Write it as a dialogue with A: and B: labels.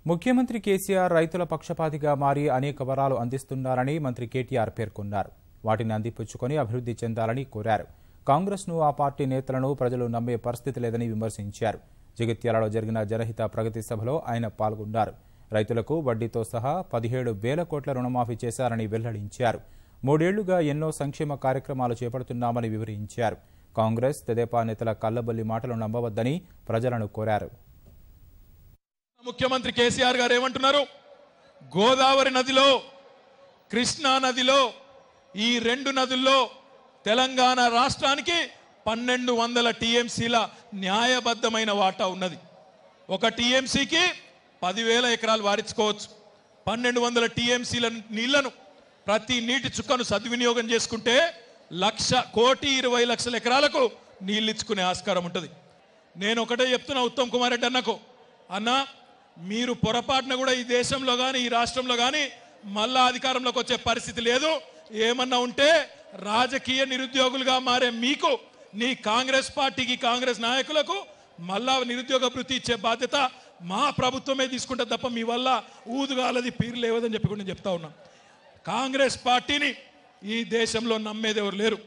A: ముఖ్యమంత్రి కేసీఆర్ రైతుల పక్షపాతిగా మారి అనేక వరాలు అందిస్తున్నారని మంత్రి కేటీఆర్ పేర్కొన్నారు. వాటిని అందిపుచ్చుకొని అభివృద్ధి చెందాలని కోరారు. కాంగ్రెస్ను ఆ పార్టీ నేతలను ప్రజలు నమ్మే పరిస్థితి లేదని విమర్శించారు. జగిత్యాలలో జరిగిన జనహిత ప్రగతి సభలో ఆయన పాల్గొన్నారు. రైతులకు వడ్డీతో సహా 17,000 కోట్ల రుణమాఫీ చేశారని వెల్లడించారు. 3 ఏళ్లుగా ఎన్నో సంక్షేమ కార్యక్రమాలు చేపడుతున్నామని వివరించారు. కాంగ్రెస్ తెదేపా నేతల కల్లబొల్లి మాటలు నమ్మవద్దని ప్రజలను కోరారు.
B: ముఖ్యమంత్రి కేసీఆర్ గారు ఏమంటున్నారు? గోదావరి నదిలో, కృష్ణా నదిలో, ఈ 2 నదుల్లో తెలంగాణ రాష్ట్రానికి 1200 టీఎంసీల న్యాయబద్ధమైన వాటా ఉన్నది. ఒక టీఎంసీకి 10,000 ఎకరాలు వారించుకోవచ్చు. 1200 టీఎంసీల నీళ్లను, ప్రతి నీటి చుక్కను సద్వినియోగం చేసుకుంటే 1,20,00,000 ఎకరాలకు నీళ్ళు ఇచ్చుకునే ఆస్కారం ఉంటుంది. నేను ఒకటే చెప్తున్నా ఉత్తమ్ కుమార్ రెడ్డి అన్నకు, అన్నా మీరు పొరపాటున కూడా ఈ దేశంలో కానీ ఈ రాష్ట్రంలో కానీ మళ్ళా అధికారంలోకి వచ్చే పరిస్థితి లేదు. ఏమన్నా ఉంటే రాజకీయ నిరుద్యోగులుగా మారే మీకు, నీ కాంగ్రెస్ పార్టీకి, కాంగ్రెస్ నాయకులకు మళ్ళా నిరుద్యోగ భృతి ఇచ్చే బాధ్యత మా ప్రభుత్వమే తీసుకుంటే తప్ప మీ వల్ల ఊదుగాలది పీరు లేవదని చెప్పి కూడా నేను చెప్తా ఉన్నా. కాంగ్రెస్ పార్టీని ఈ దేశంలో నమ్మేది ఎవరు లేరు.